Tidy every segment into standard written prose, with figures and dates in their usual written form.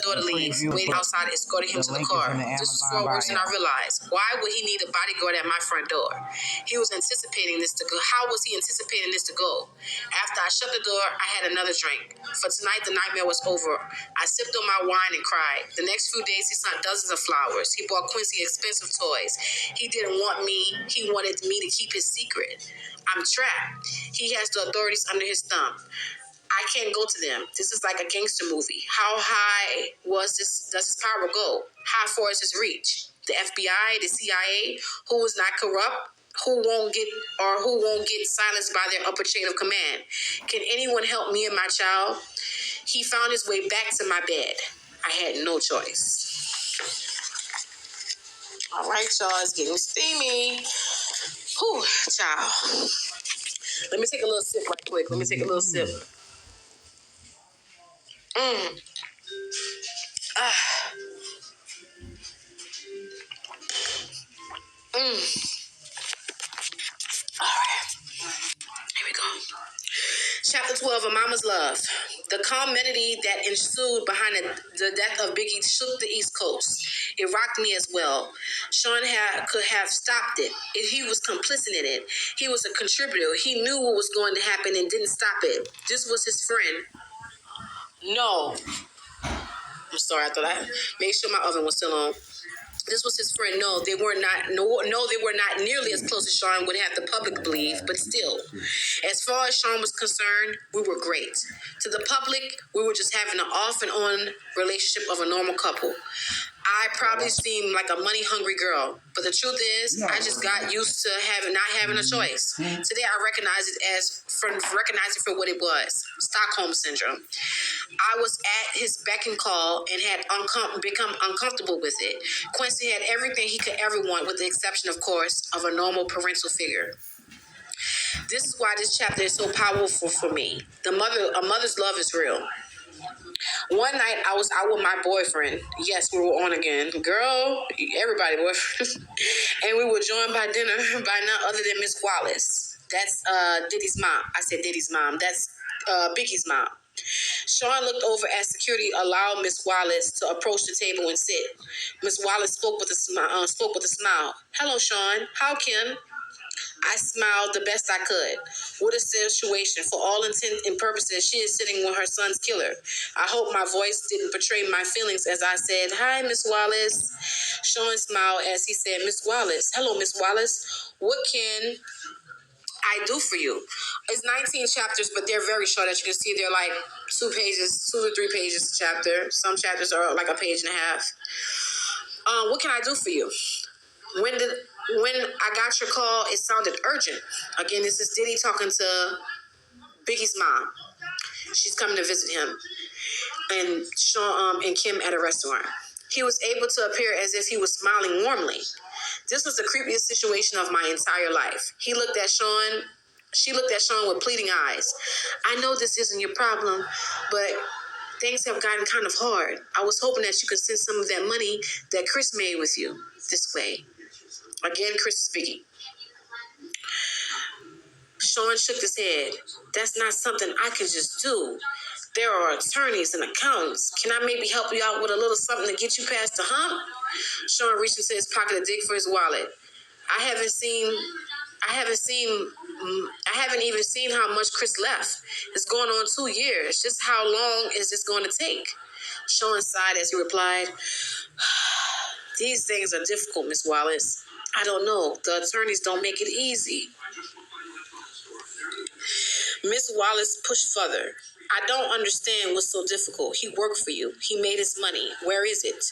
daughter leaves, waiting outside, escorting him to the car. This was far worse than I realized. Why would he need a bodyguard at my front door? He was anticipating this to go. How was he anticipating this to go? After I shut the door, I had another drink. For tonight, the nightmare was over. I sipped on my wine and cried. The next few days, he sent dozens of flowers. He bought Quincy expensive toys. He didn't want me. He wanted me to keep his secret. I'm trapped. He has the authorities under his thumb. I can't go to them. This is like a gangster movie. How high does his power go? How far is his reach? The FBI, the CIA, who is not corrupt, who won't get silenced by their upper chain of command. Can anyone help me and my child? He found his way back to my bed. I had no choice. All right, y'all, it's getting steamy. Whew, child. Let me take a little sip right quick. Here we go. Chapter 12, A Mama's Love. The calamity that ensued behind the death of Biggie shook the East Coast. It rocked me as well. Sean could have stopped it if he was complicit in it. He was a contributor. He knew what was going to happen and didn't stop it. This was his friend. No. I'm sorry, I thought I made sure my oven was still on. This was his friend. No, they were not nearly as close as Sean would have the public believe, but still. As far as Sean was concerned, we were great. To the public, we were just having an off and on relationship of a normal couple. I probably seemed like a money-hungry girl, but the truth is, I just got used to not having a choice. Today, I recognize it for what it was: Stockholm syndrome. I was at his beck and call and had become uncomfortable with it. Quincy had everything he could ever want, with the exception, of course, of a normal parental figure. This is why this chapter is so powerful for me. A mother's love is real. One night, I was out with my boyfriend. Yes, we were on again. Girl, everybody boyfriend. And we were joined by dinner by none other than Miss Wallace. That's Diddy's mom. I said Diddy's mom. That's Biggie's mom. Sean looked over as security allowed Miss Wallace to approach the table and sit. Miss Wallace spoke with a smile. Hello, Sean. How, Kim? I smiled the best I could. What a situation. For all intents and purposes, she is sitting with her son's killer. I hope my voice didn't betray my feelings as I said, Hi, Miss Wallace. Sean smiled as he said, Miss Wallace. Hello, Miss Wallace. What can I do for you? It's 19 chapters, but they're very short. As you can see, they're like 2 or 3 pages a chapter. Some chapters are like a page and a half. What can I do for you? When I got your call, it sounded urgent. Again, this is Diddy talking to Biggie's mom. She's coming to visit him. And Sean and Kim at a restaurant. He was able to appear as if he was smiling warmly. This was the creepiest situation of my entire life. She looked at Sean with pleading eyes. I know this isn't your problem, but things have gotten kind of hard. I was hoping that you could send some of that money that Chris made with you this way. Again, Chris is speaking. Sean shook his head. That's not something I can just do. There are attorneys and accountants. Can I maybe help you out with a little something to get you past the hump? Sean reached into his pocket to dig for his wallet. I haven't even seen how much Chris left. It's going on 2 years. Just how long is this going to take? Sean sighed as he replied, These things are difficult, Miss Wallace. I don't know. The attorneys don't make it easy. Miss Wallace pushed further. I don't understand what's so difficult. He worked for you. He made his money. Where is it?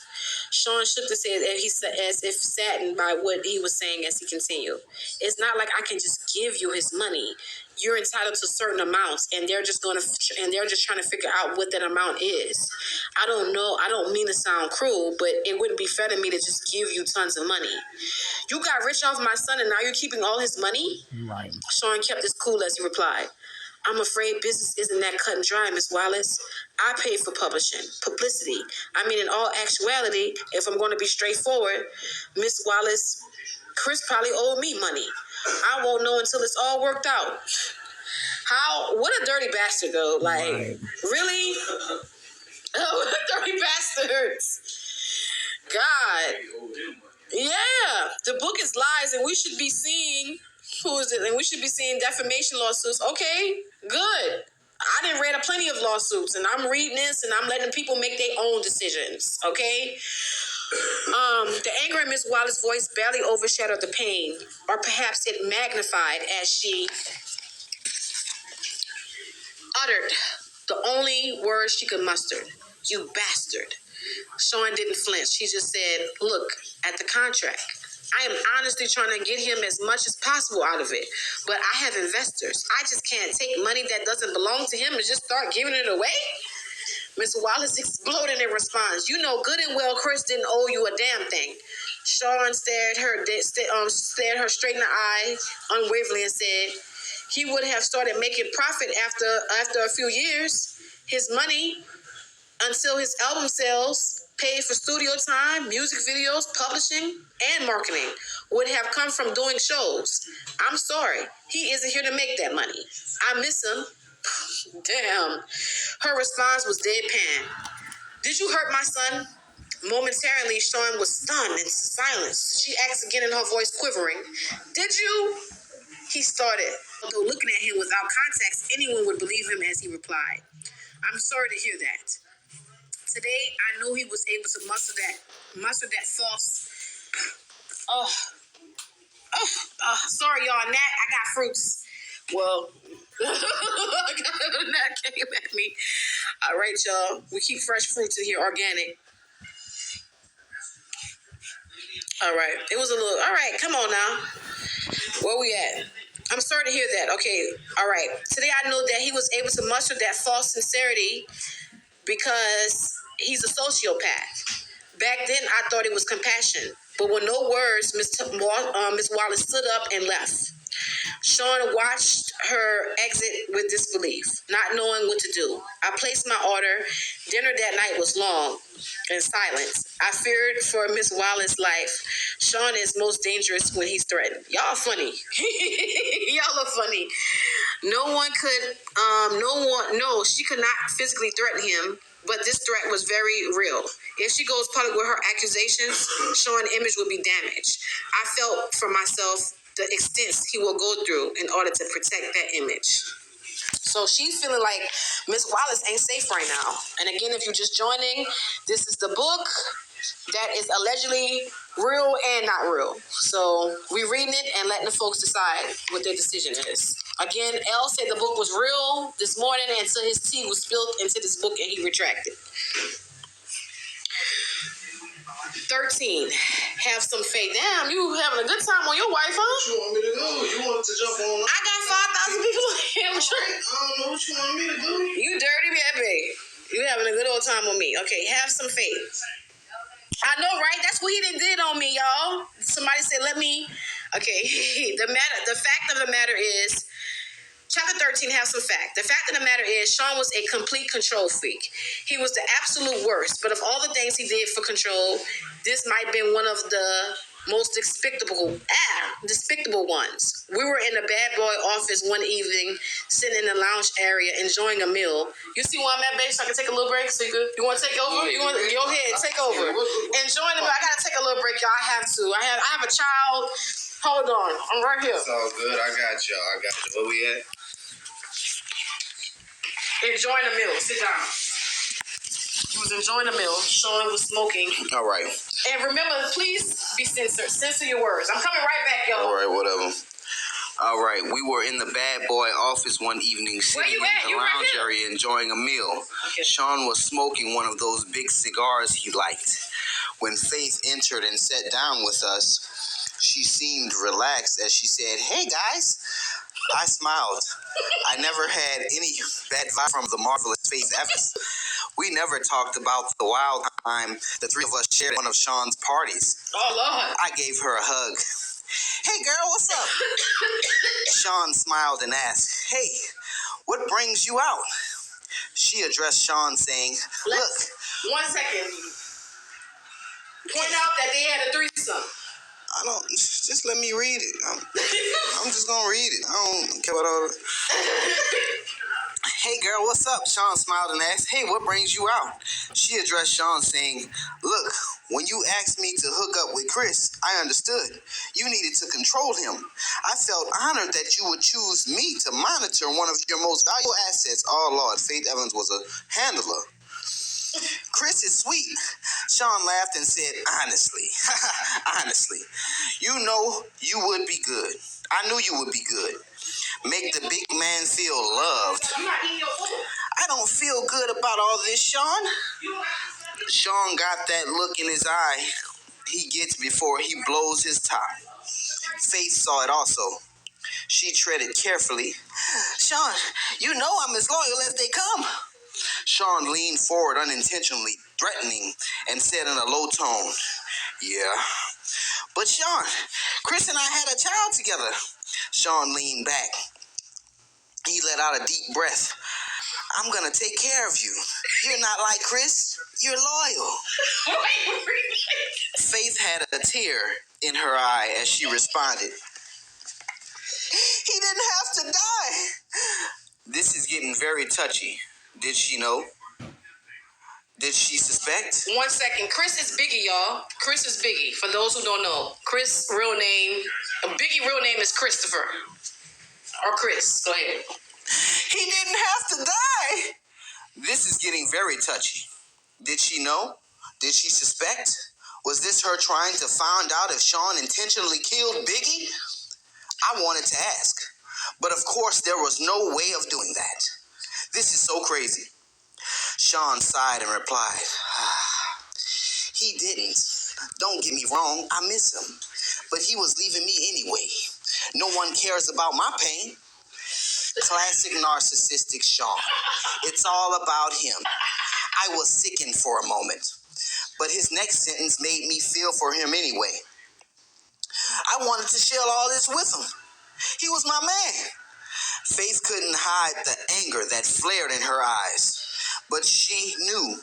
Sean shook his head as if saddened by what he was saying as he continued. It's not like I can just give you his money. You're entitled to certain amounts, and they're just trying to figure out what that amount is. I don't know. I don't mean to sound cruel, but it wouldn't be fair to me to just give you tons of money. You got rich off my son, and now you're keeping all his money? Right. Sean kept his cool as he replied. I'm afraid business isn't that cut and dry, Miss Wallace. I pay for publicity. I mean, in all actuality, if I'm going to be straightforward, Miss Wallace, Chris probably owed me money. I won't know until it's all worked out. What a dirty bastard, though. Like, right. Really? Oh, what a dirty bastard. Yeah, the book is lies, and we should be seeing who is it? And we should be seeing defamation lawsuits. Okay, good. I didn't read plenty of lawsuits, and I'm reading this, and I'm letting people make their own decisions. Okay. The anger in Miss Wallace's voice barely overshadowed the pain, or perhaps it magnified as she uttered the only words she could muster. You bastard. Sean didn't flinch. She just said, look at the contract. I am honestly trying to get him as much as possible out of it. But I have investors. I just can't take money that doesn't belong to him and just start giving it away. Miss Wallace exploded in response. You know good and well Chris didn't owe you a damn thing. Sean stared her straight in the eye unwaveringly and said he would have started making profit after a few years. His money until his album sales paid for studio time, music videos, publishing, and marketing would have come from doing shows. I'm sorry. He isn't here to make that money. I miss him. Damn. Her response was deadpan. Did you hurt my son? Momentarily, Sean was stunned and silenced. She asked again in her voice quivering. Did you? He started. Although looking at him without context, anyone would believe him as he replied. I'm sorry to hear that. Today, I knew he was able to muster that false. Sorry, y'all. Nat, I got fruits. Well, Nat came at me. All right, y'all. We keep fresh fruits in here, organic. All right. It was a little. All right, come on now. Where we at? I'm sorry to hear that. Okay. All right. Today, I know that he was able to muster that false sincerity because he's a sociopath. Back then, I thought it was compassion. But with no words, Miss Wallace stood up and left. Sean watched her exit with disbelief, not knowing what to do. I placed my order. Dinner that night was long and silent. I feared for Miss Wallace's life. Sean is most dangerous when he's threatened. Y'all funny. Y'all are funny. She could not physically threaten him, but this threat was very real. If she goes public with her accusations, Sean's image will be damaged. I felt for myself the extent he will go through in order to protect that image. So she's feeling like Miss Wallace ain't safe right now. And again, if you're just joining, this is the book that is allegedly real and not real. So we're reading it and letting the folks decide what their decision is. Again, L said the book was real this morning until his tea was spilled into this book and he retracted. 13. Have some faith. Damn, you having a good time on your wife, huh? What you want me to do? You wanted to jump on? I got 5,000 people here. I don't know what you want me to do. You dirty baby. You having a good old time on me. Okay, have some faith. I know, right? That's what he did on me, y'all. Somebody said, let me. Okay, the fact of the matter is, Chapter 13 has some fact. The fact of the matter is, Sean was a complete control freak. He was the absolute worst. But of all the things he did for control, this might have been one of the most despicable ones. We were in the bad boy office one evening, sitting in the lounge area, enjoying a meal. You see where I'm at, babe? So I can take a little break? So you want to take over? Go ahead, take over. Enjoying the meal. I got to take a little break, y'all. I have to. I have a child. Hold on. I'm right here. It's all good. I got y'all. Where we at? Enjoying the meal. Sit down. He was enjoying the meal. Sean was smoking. All right. And remember, please be censored. Censor your words. I'm coming right back, y'all. All right, whatever. All right, we were in the bad boy office one evening, sitting in the lounge area enjoying a meal. Okay. Sean was smoking one of those big cigars he liked. When Faith entered and sat down with us, she seemed relaxed as she said, "Hey, guys." I smiled. I never had any bad vibe from the marvelous Faith Evans. We never talked about the wild time the three of us shared at one of Sean's parties. Oh, Lord. I gave her a hug. "Hey, girl, what's up?" Sean smiled and asked, "Hey, what brings you out?" She addressed Sean saying, "Look." 1 second. Point out that they had a threesome. I don't, just let me read it. I'm just gonna read it. I don't care about all that. Hey girl, what's up? Sean smiled and asked, hey, what brings you out? She addressed Sean saying, look, when you asked me to hook up with Chris, I understood. You needed to control him. I felt honored that you would choose me to monitor one of your most valuable assets. Oh Lord, Faith Evans was a handler. Chris is sweet. Sean laughed and said, honestly, honestly, you know you would be good. I knew you would be good. Make the big man feel loved. I don't feel good about all this, Sean. Sean got that look in his eye he gets before he blows his top. Faith saw it also. She treaded carefully. Sean, you know I'm as loyal as they come. Sean leaned forward unintentionally, threatening, and said in a low tone, yeah. But Sean, Chris and I had a child together. Sean leaned back. He let out a deep breath. I'm gonna take care of you. You're not like Chris. You're loyal. Faith had a tear in her eye as she responded. He didn't have to die. This is getting very touchy. Did she know? Did she suspect? 1 second. Chris is Biggie, y'all. Chris is Biggie. For those who don't know, Chris' real name, Biggie real name is Christopher. Or Chris. Go ahead. He didn't have to die. This is getting very touchy. Did she know? Did she suspect? Was this her trying to find out if Sean intentionally killed Biggie? I wanted to ask, but of course there was no way of doing that. This is so crazy. Sean sighed and replied, he didn't. Don't get me wrong, I miss him. But he was leaving me anyway. No one cares about my pain. Classic narcissistic Sean. It's all about him. I was sickened for a moment, but his next sentence made me feel for him anyway. I wanted to share all this with him. He was my man. Faith couldn't hide the anger that flared in her eyes, but she knew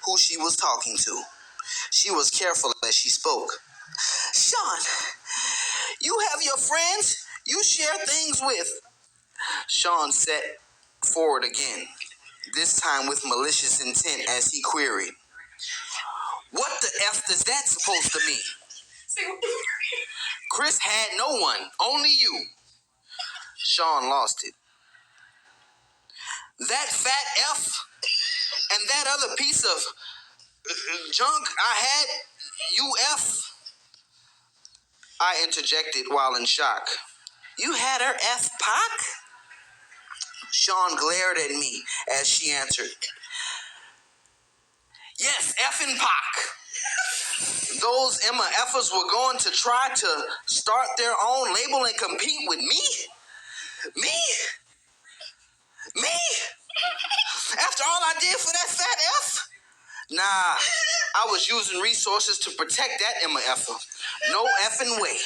who she was talking to. She was careful as she spoke. Sean, you have your friends you share things with. Sean sat forward again, this time with malicious intent as he queried, what the F does that supposed to mean? Chris had no one, only you. Sean lost it. That fat F and that other piece of junk I had, you F. I interjected while in shock. You had her F Pac? Sean glared at me as she answered, yes, F and Pac. Those Emma Effers were going to try to start their own label and compete with me? Me? Me? After all I did for that fat F? Nah, I was using resources to protect that Emma Effer. No effing way.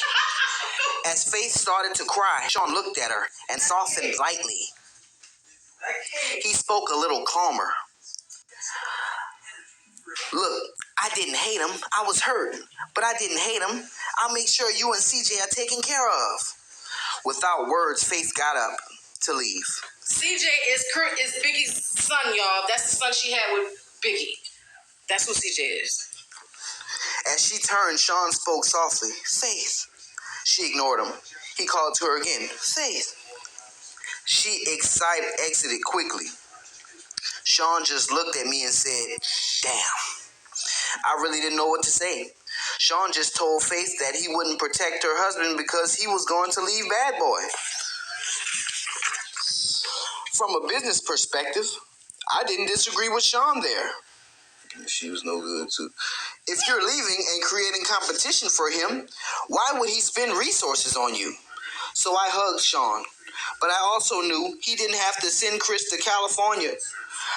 As Faith started to cry, Sean looked at her and softened lightly. He spoke a little calmer. Look, I didn't hate him. I was hurt, but I didn't hate him. I'll make sure you and CJ are taken care of. Without words, Faith got up to leave. CJ is Biggie's son, y'all. That's the son she had with Biggie. That's who CJ is. As she turned, Sean spoke softly. Faith. She ignored him. He called to her again. Faith. She exited quickly. Sean just looked at me and said, damn. I really didn't know what to say. Sean just told Faith that he wouldn't protect her husband because he was going to leave Bad Boy. From a business perspective, I didn't disagree with Sean there. She was no good too. If you're leaving and creating competition for him, why would he spend resources on you? So I hugged Sean, but I also knew he didn't have to send Chris to California.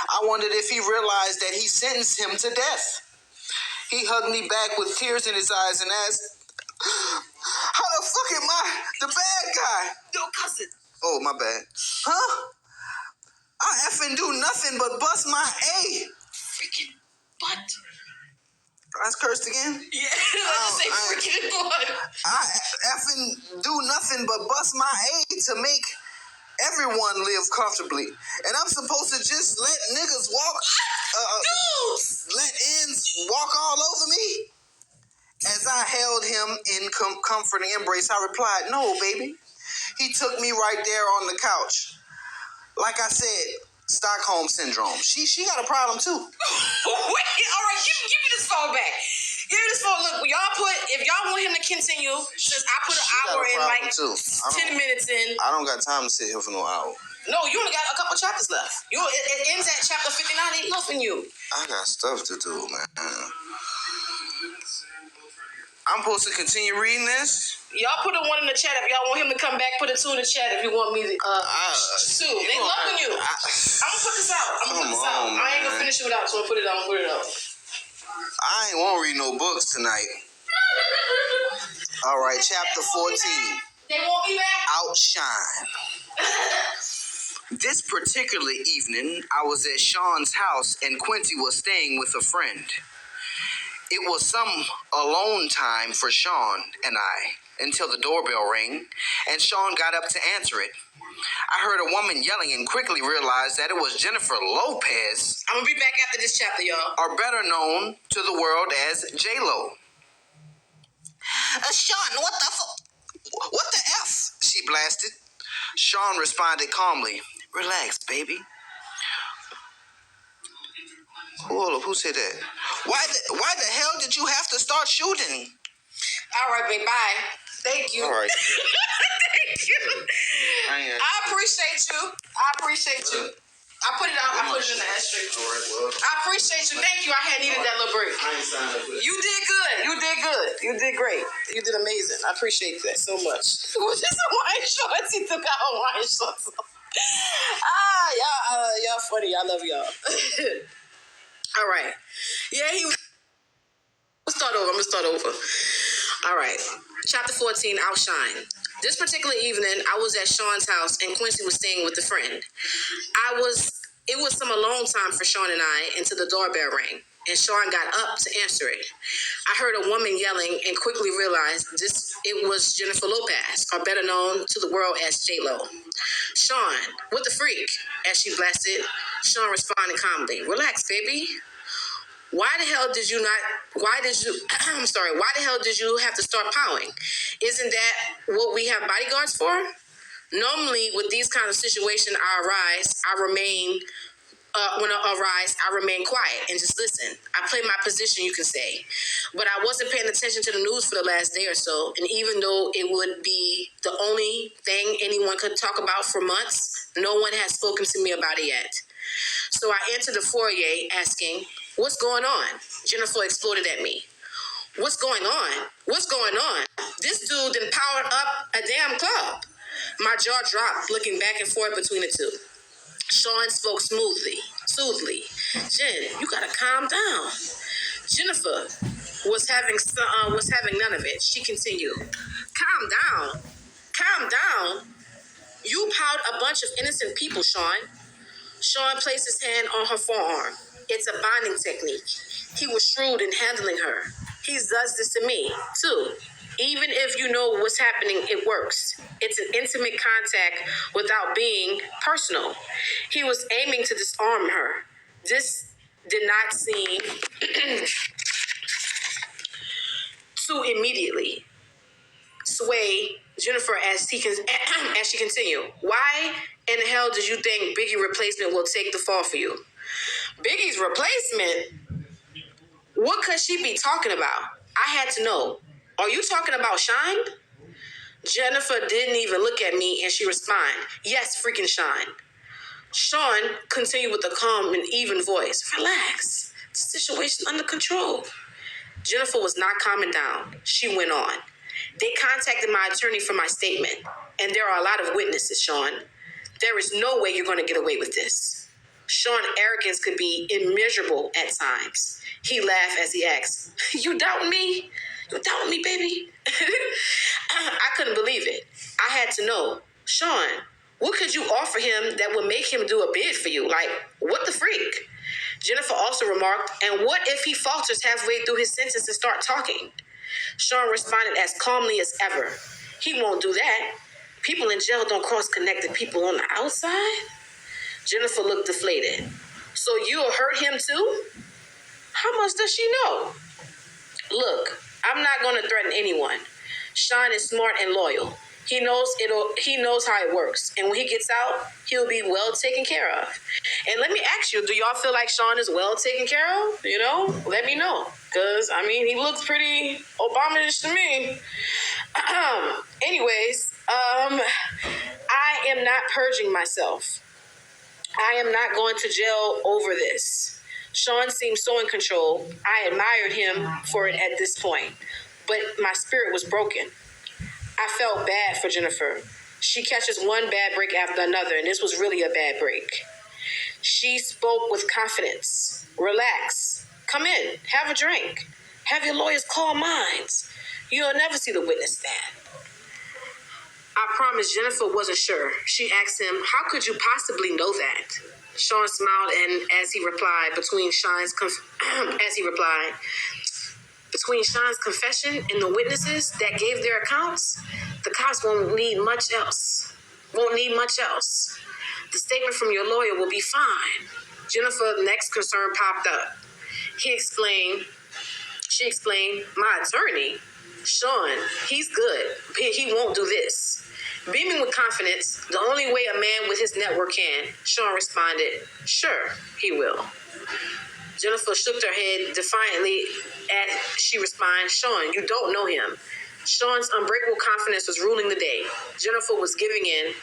I wondered if he realized that he sentenced him to death. He hugged me back with tears in his eyes and asked, how the fuck am I the bad guy? Your cousin. Oh, my bad. Huh? I effing do nothing but bust my A. Freaking butt. I cursed again? Yeah, I just say freaking butt. I effing do nothing but bust my A to make Everyone lives comfortably, and I'm supposed to just let niggas walk, let ends walk all over me? As I held him in comforting embrace, I replied, "No, baby." He took me right there on the couch. Like I said, Stockholm syndrome. She got a problem too. Wait, all right, give me this phone back. Give me this phone. Look, if y'all want him to continue, since I put an hour in, like too. 10 minutes in. I don't got time to sit here for no hour. No, you only got a couple chapters left. It ends at chapter 59. Ain't nothing you. I got stuff to do, man. I'm supposed to continue reading this? Y'all put a 1 in the chat if y'all want him to come back. Put a 2 in the chat if you want me to. 2. They loving you. I'm gonna put this out. I ain't gonna finish it without. So I'm gonna put it out. I ain't want to read no books tonight. All right, chapter 14. They want me back. Outshine. This particular evening, I was at Sean's house and Quincy was staying with a friend. It was some alone time for Sean and I until the doorbell rang and Sean got up to answer it. I heard a woman yelling and quickly realized that it was Jennifer Lopez. I'm gonna be back after this chapter, y'all. Or better known to the world as J-Lo. Sean, what the F? She blasted. Sean responded calmly. Relax, baby. Hold up, who said that? Why the hell did you have to start shooting? All right, babe, bye. Thank you. All right. Thank you. I appreciate you. I put it out. I put it in the ashtray. All right, well. I appreciate you. Thank you. I had needed that little break. I ain't signed up for that. You did good. You did great. You did amazing. I appreciate that so much. Was this Hawaiian shorts? He took out Hawaiian shorts. Y'all funny. I love y'all. All right. Yeah, I'm gonna start over. All right. Chapter 14, Outshine. This particular evening, I was at Sean's house and Quincy was staying with a friend. It was some alone time for Sean and I until the doorbell rang and Sean got up to answer it. I heard a woman yelling and quickly realized it was Jennifer Lopez, or better known to the world as J-Lo. Sean, what the freak? As she blasted, Sean responded calmly, relax, baby. Why the hell did you have to start powering? Isn't that what we have bodyguards for? Normally, with these kind of situations, I remain quiet and just listen. I play my position, you can say. But I wasn't paying attention to the news for the last day or so, and even though it would be the only thing anyone could talk about for months, no one has spoken to me about it yet. So I entered the foyer asking, what's going on? Jennifer exploded at me. What's going on? This dude done powered up a damn club. My jaw dropped, looking back and forth between the two. Sean spoke soothingly. Jen, you gotta calm down. Jennifer was having none of it. She continued, calm down. You powered a bunch of innocent people, Sean. Sean placed his hand on her forearm. It's a bonding technique. He was shrewd in handling her. He does this to me, too. Even if you know what's happening, it works. It's an intimate contact without being personal. He was aiming to disarm her. This did not seem to immediately sway Jennifer as she continued. Why in the hell did you think Biggie's replacement will take the fall for you? Biggie's replacement? What could she be talking about? I had to know. Are you talking about Shine? Jennifer didn't even look at me and she responded, yes, freaking Shine. Sean continued with a calm and even voice. Relax. The situation under control. Jennifer was not calming down. She went on. They contacted my attorney for my statement, and there are a lot of witnesses, Sean. There is no way you're going to get away with this. Sean's arrogance could be immeasurable at times. He laughed as he asked, You doubting me, baby? I couldn't believe it. I had to know. Sean, what could you offer him that would make him do a bid for you? Like, what the freak? Jennifer also remarked, and what if he falters halfway through his sentence and start talking? Sean responded as calmly as ever. He won't do that. People in jail don't cross-connect the people on the outside? Jennifer looked deflated. So you'll hurt him too? How much does she know? Look, I'm not going to threaten anyone. Sean is smart and loyal. He knows how it works. And when he gets out, he'll be well taken care of. And let me ask you, do y'all feel like Sean is well taken care of? You know, let me know. Because, I mean, he looks pretty Obama-ish to me. Anyways, I am not purging myself. I am not going to jail over this. Sean seemed so in control. I admired him for it at this point. But my spirit was broken. I felt bad for Jennifer. She catches one bad break after another, and this was really a bad break. She spoke with confidence. Relax. Come in. Have a drink. Have your lawyers call mines. You'll never see the witness stand. I promised Jennifer wasn't sure. She asked him, how could you possibly know that? Sean smiled, and as he replied, between Sean's confession and the witnesses that gave their accounts, the cops won't need much else. The statement from your lawyer will be fine. Jennifer's next concern popped up. She explained, my attorney, Sean, he's good. He won't do this. Beaming with confidence, the only way a man with his network can, Sean responded, sure, he will. Jennifer shook her head defiantly as she responded, Sean, you don't know him. Sean's unbreakable confidence was ruling the day. Jennifer was giving in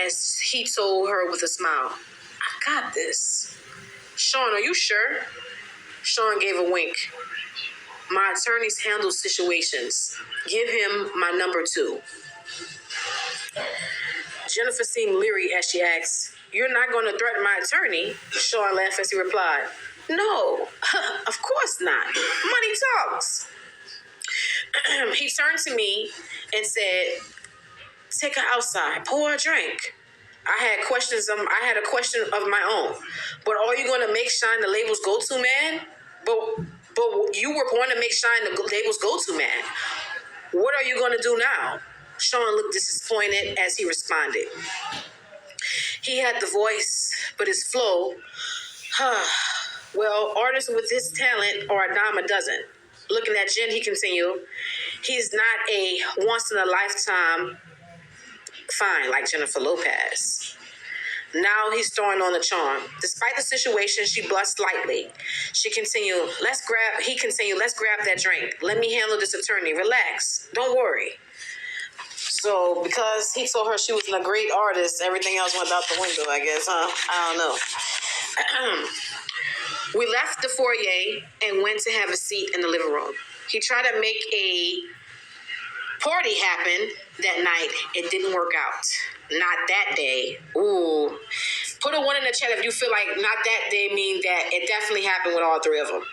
as he told her with a smile, I got this. Sean, are you sure? Sean gave a wink. My attorneys handle situations. Give him my number 2. Jennifer seemed leery as she asked, you're not going to threaten my attorney? Sean laughed as he replied, no, of course not. Money talks. He turned to me and said, take her outside, pour her a drink. I had a question of my own. But are you going to make Shine the label's go-to man? But you were going to make Shine the label's go-to man. What are you going to do now? Sean looked disappointed as he responded. He had the voice, but his flow, well, artists with his talent are a dime a dozen. Looking at Jen, he continued, he's not a once-in-a-lifetime fine like Jennifer Lopez. Now he's throwing on the charm. Despite the situation, she blushed slightly. He continued, let's grab that drink. Let me handle this attorney. Relax. Don't worry. So because he told her she was a great artist, everything else went out the window, I guess, huh? I don't know. We left the foyer and went to have a seat in the living room. He tried to make a party happen that night. It didn't work out. Not that day. Ooh. Put a 1 in the chat if you feel like not that day means that it definitely happened with all 3 of them.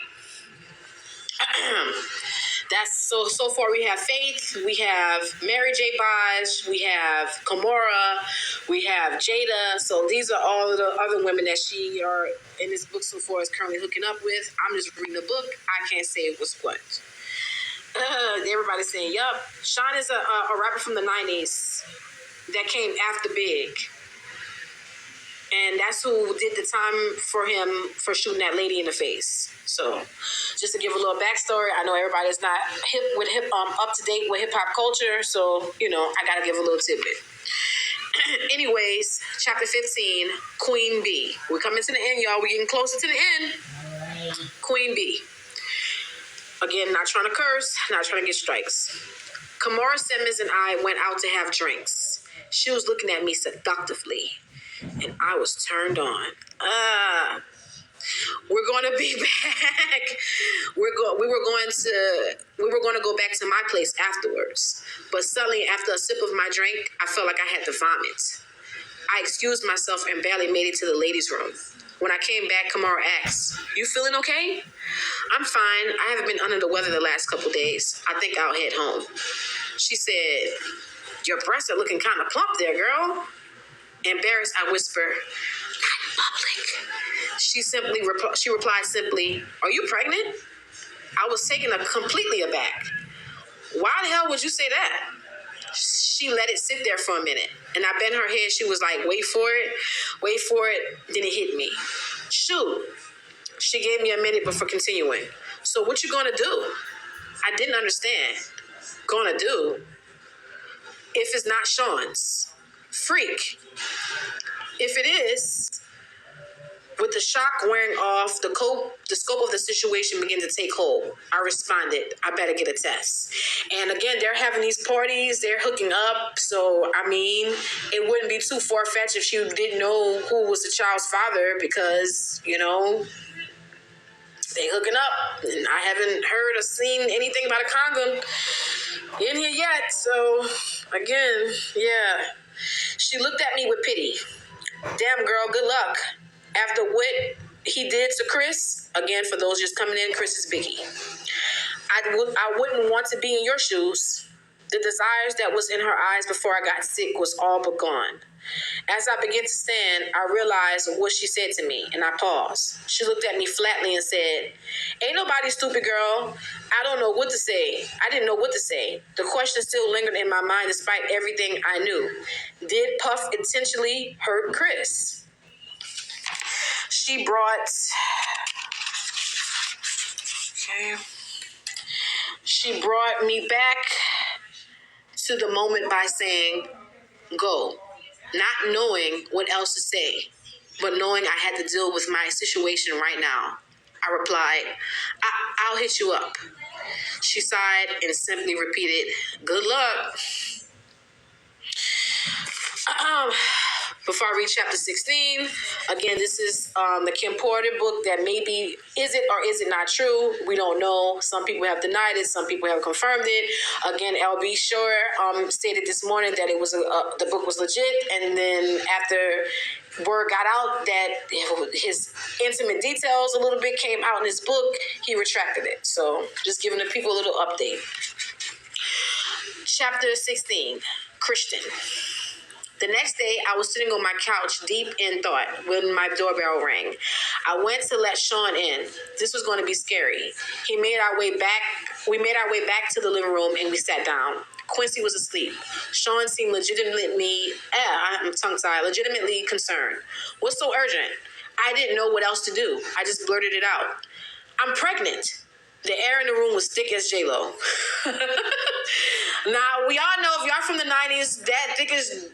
That's so far we have Faith, we have Mary J. Blige, we have Kimora, we have Jada. So these are all the other women that she are in this book so far is currently hooking up with. I'm just reading the book. I can't say what's what. Everybody's saying, yup. Sean is a rapper from the 90s that came after Big. And that's who did the time for him for shooting that lady in the face. So, just to give a little backstory, I know everybody's not up to date with hip hop culture, so I gotta give a little tidbit. Anyways, chapter 15, Queen B. We're coming to the end, y'all. We're getting closer to the end. Queen B. Again, not trying to curse, not trying to get strikes. Kimora Simmons and I went out to have drinks. She was looking at me seductively, and I was turned on. We're going to be back. We were going to go back to my place afterwards. But suddenly, after a sip of my drink, I felt like I had to vomit. I excused myself and barely made it to the ladies' room. When I came back, Kimora asked, you feeling okay? I'm fine. I haven't been under the weather the last couple days. I think I'll head home. She said, your breasts are looking kind of plump there, girl. Embarrassed, I whisper, not in public. She replied simply, are you pregnant? I was taken completely aback. Why the hell would you say that? She let it sit there for a minute. And I bent her head. She was like, wait for it. Wait for it. Then it hit me. Shoot. She gave me a minute before continuing. So what you gonna do? I didn't understand. Gonna do? If it's not Sean's. Freak. If it is, with the shock wearing off, the scope of the situation began to take hold. I responded, I better get a test. And again, they're having these parties, they're hooking up. So, I mean, it wouldn't be too far-fetched if she didn't know who was the child's father because, you know, they hooking up. And I haven't heard or seen anything about a condom in here yet. So, again, yeah. She looked at me with pity. Damn, girl, good luck. After what he did to Chris, again, for those just coming in, Chris is Biggie. I wouldn't want to be in your shoes. The desires that was in her eyes before I got sick was all but gone. As I began to stand, I realized what she said to me, and I paused. She looked at me flatly and said, ain't nobody stupid, girl. I don't know what to say. I didn't know what to say. The question still lingered in my mind despite everything I knew. Did Puff intentionally hurt Chris? She brought me back to the moment by saying, go, not knowing what else to say, but knowing I had to deal with my situation right now. I replied, I'll hit you up. She sighed and simply repeated, good luck. Before I read chapter 16, again, this is the Kim Porter book that maybe is it or is it not true? We don't know. Some people have denied it. Some people have confirmed it. Again, LB Shore stated this morning that it was the book was legit, and then after word got out that his intimate details a little bit came out in his book, he retracted it. So just giving the people a little update. Chapter 16, Christian. The next day, I was sitting on my couch deep in thought when my doorbell rang. I went to let Sean in. This was going to be scary. We made our way back to the living room and we sat down. Quincy was asleep. Sean seemed legitimately concerned. What's so urgent? I didn't know what else to do. I just blurted it out. I'm pregnant. The air in the room was thick as J-Lo. Now, we all know if y'all from the 90s, that thick as...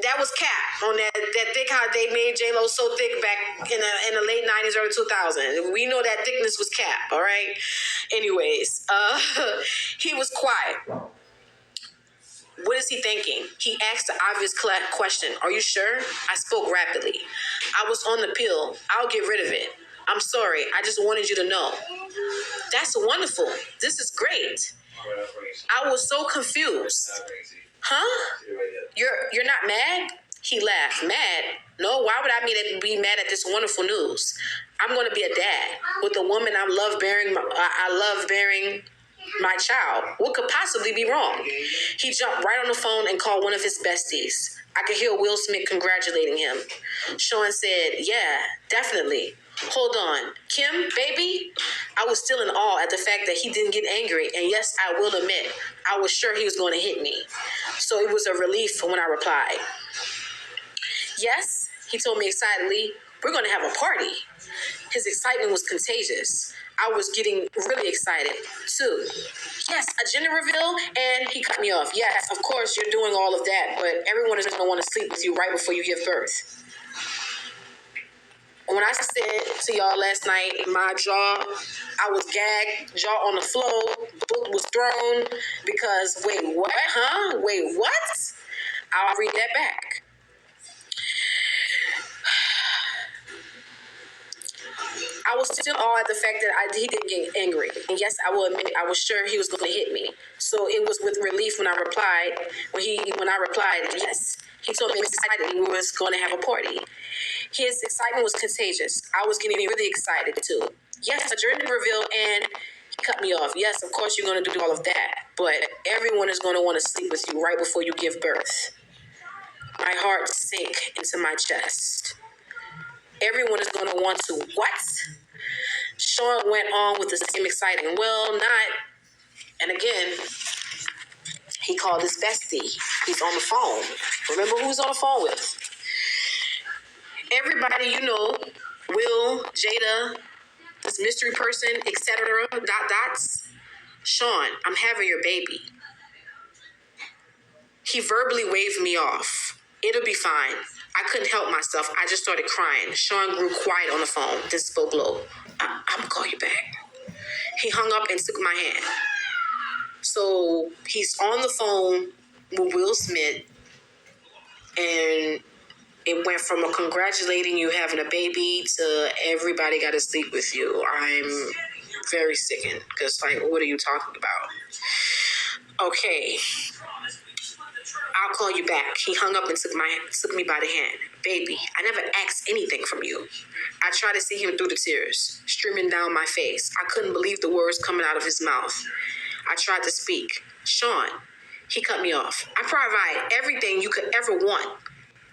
That was cap on that thick, how they made J-Lo so thick back in the late 90s, early 2000s. We know that thickness was cap, all right? Anyways, he was quiet. What is he thinking? He asked the obvious question, are you sure? I spoke rapidly. I was on the pill. I'll get rid of it. I'm sorry. I just wanted you to know. That's wonderful. This is great. I was so confused. Huh? You're not mad? He laughed. Mad? No, why would I be mad at this wonderful news? I'm going to be a dad with a woman I love bearing my child. What could possibly be wrong? He jumped right on the phone and called one of his besties. I could hear Will Smith congratulating him. Sean said, yeah, definitely. Hold on. Kim, baby? I was still in awe at the fact that he didn't get angry. And yes, I will admit, I was sure he was going to hit me. So it was a relief when I replied. Yes, he told me excitedly, we're going to have a party. His excitement was contagious. I was getting really excited, too. Yes, a gender reveal, and he cut me off. Yes, of course, you're doing all of that, but everyone is going to want to sleep with you right before you give birth. When I said to y'all last night, my jaw, I was gagged, jaw on the floor, book was thrown, because, wait, what? Huh? Wait, what? I'll read that back. I was still awe at the fact that he didn't get angry. And yes, I will admit, I was sure he was going to hit me. So it was with relief when I replied, yes. He told me excited we was going to have a party. His excitement was contagious. I was getting really excited too. Yes, a gender reveal, and he cut me off. Yes, of course you're going to do all of that. But everyone is going to want to sleep with you right before you give birth. My heart sank into my chest. Everyone is going to want to what? Sean went on with the same exciting, well, not. And again, He called his bestie. He's on the phone. Remember who he's on the phone with? Everybody you know, Will, Jada, this mystery person, etc. Dots. Sean, I'm having your baby. He verbally waved me off. It'll be fine. I couldn't help myself. I just started crying. Sean grew quiet on the phone, then spoke low. I'm gonna call you back. He hung up and took my hand. So he's on the phone with Will Smith, and it went from a congratulating you having a baby to everybody got to sleep with you. I'm very sickened because, like, what are you talking about? Okay, I'll call you back. He hung up and took me by the hand. Baby, I never asked anything from you. I tried to see him through the tears streaming down my face. I couldn't believe the words coming out of his mouth. I tried to speak. Sean, he cut me off. I provide everything you could ever want.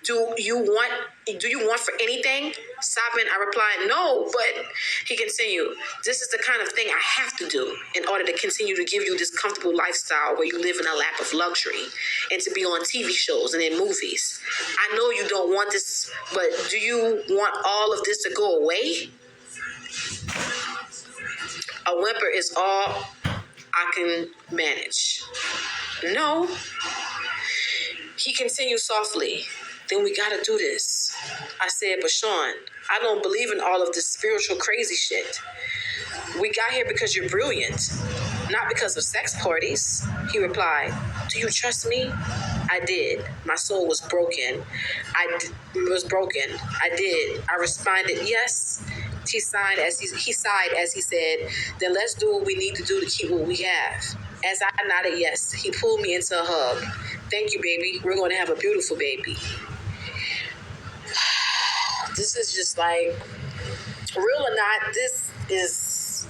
Do you want for anything? Sobbing, I replied, no, but he continued, this is the kind of thing I have to do in order to continue to give you this comfortable lifestyle where you live in a lap of luxury and to be on TV shows and in movies. I know you don't want this, but do you want all of this to go away? A whimper is all I can manage. No. He continued softly. Then we gotta do this. I said, but Sean, I don't believe in all of this spiritual crazy shit. We got here because you're brilliant, not because of sex parties. He replied, do you trust me? I did. My soul was broken. I did. I responded, yes. He sighed as he said, then let's do what we need to do to keep what we have. As I nodded yes, he pulled me into a hug. Thank you, baby. We're going to have a beautiful baby. This is just like, real or not, this is,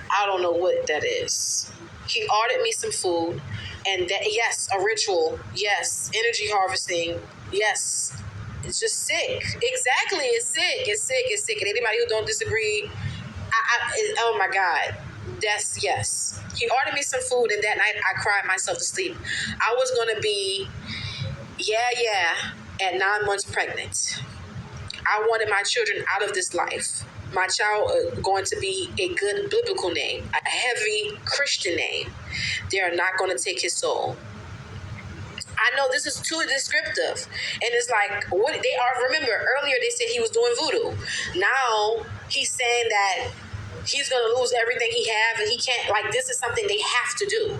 I don't know what that is. He ordered me some food, and that, yes, a ritual, yes, energy harvesting, yes, it's just sick. Exactly, it's sick. And anybody who don't disagree, oh my God, that's yes. He ordered me some food, and that night I cried myself to sleep. I was gonna be, at 9 months pregnant. I wanted my children out of this life. My child going to be a good biblical name, a heavy Christian name. They are not going to take his soul. I know this is too descriptive. And it's like, what they are, remember earlier they said he was doing voodoo. Now he's saying that he's going to lose everything he have and he can't, like, this is something they have to do.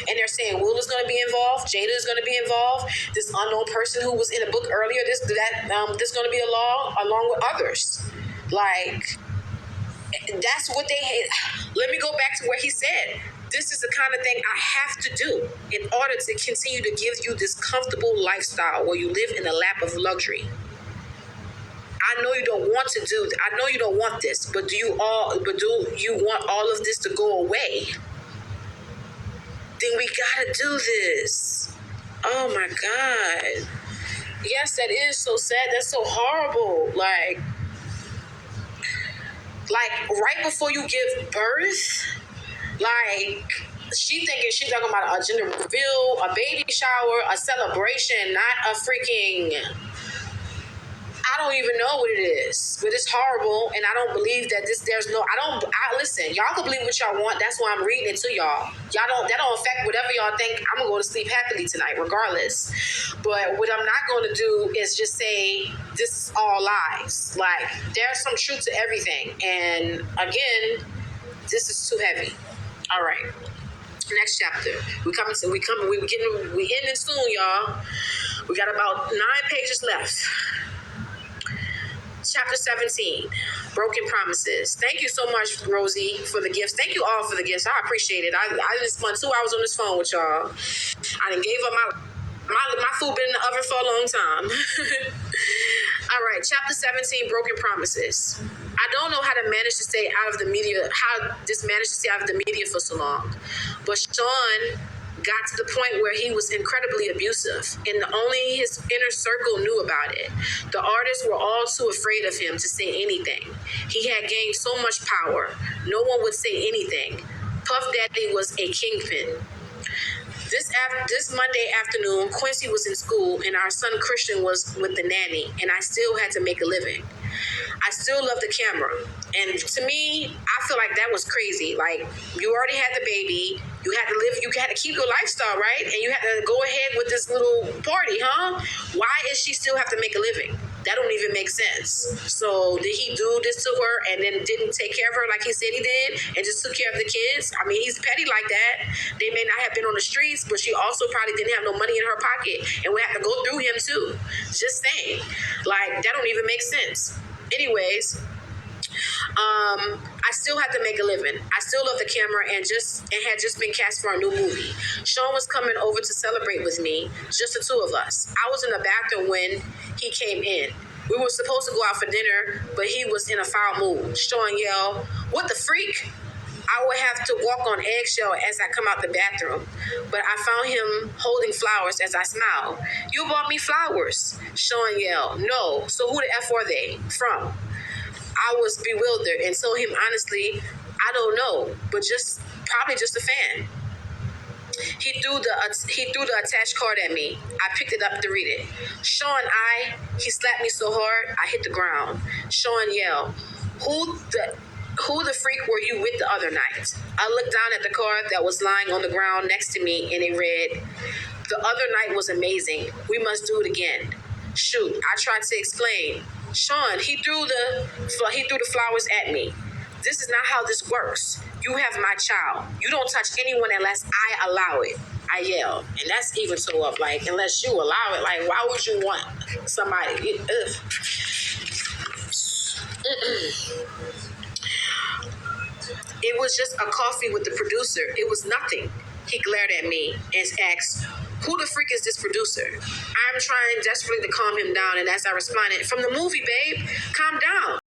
And they're saying Will is going to be involved, Jada is going to be involved, this unknown person who was in a book earlier, this going to be along with others. Like, that's what they hate. Let me go back to where he said, this is the kind of thing I have to do in order to continue to give you this comfortable lifestyle where you live in a lap of luxury. I know you don't want to do, I know you don't want this, but do you want all of this to go away? Then we gotta do this. Oh my God. Yes, that is so sad. That's so horrible. Like right before you give birth, like she's talking about a gender reveal, a baby shower, a celebration, not a freaking, I don't even know what it is, but it's horrible. And I don't believe that listen, y'all can believe what y'all want. That's why I'm reading it to y'all. That don't affect whatever y'all think. I'm gonna go to sleep happily tonight, regardless. But what I'm not gonna do is just say this is all lies. Like, there's some truth to everything. And again, this is too heavy. All right. Next chapter. We ending soon, y'all. We got about 9 pages left. Chapter 17, Broken Promises. Thank you so much, Rosie, for the gifts. Thank you all for the gifts. I appreciate it. I just spent 2 hours on this phone with y'all. I done gave up my food been in the oven for a long time. All right, chapter 17, Broken Promises. I don't know how to manage to stay out of the media, for so long. But Sean got to the point where he was incredibly abusive, and only his inner circle knew about it. The artists were all too afraid of him to say anything. He had gained so much power, no one would say anything. Puff Daddy was a kingpin. This Monday afternoon, Quincy was in school and our son Christian was with the nanny, and I still had to make a living. I still love the camera. And to me, I feel like that was crazy. Like, you already had the baby, you had to live, you had to keep your lifestyle, right? And you had to go ahead with this little party, huh? Why is she still have to make a living? That don't even make sense. So did he do this to her and then didn't take care of her like he said he did and just took care of the kids? I mean, he's petty like that. They may not have been on the streets, but she also probably didn't have no money in her pocket and would have to go through him too. Just saying. Like, that don't even make sense. Anyways, I still had to make a living. I still love the camera and had just been cast for a new movie. Sean was coming over to celebrate with me, just the two of us. I was in the bathroom when he came in. We were supposed to go out for dinner, but he was in a foul mood. Sean yelled, "What the freak?" I would have to walk on eggshell as I come out the bathroom, but I found him holding flowers as I smiled. "You bought me flowers," Sean yelled. "No, so who the F are they from?" I was bewildered and told him honestly, I don't know, but probably just a fan. He threw the attached card at me. I picked it up to read it. Sean, he slapped me so hard I hit the ground. Sean yelled, Who the freak were you with the other night?" I looked down at the card that was lying on the ground next to me and it read, "The other night was amazing. We must do it again." Shoot, I tried to explain. Sean, he threw the flowers at me. This is not how this works. You have my child. You don't touch anyone unless I allow it. I yelled. And that's even so up. Like, unless you allow it, like, why would you want somebody? It was just a coffee with the producer. It was nothing. He glared at me and asked, "Who the freak is this producer?" I'm trying desperately to calm him down, and as I responded, "From the movie, babe, calm down."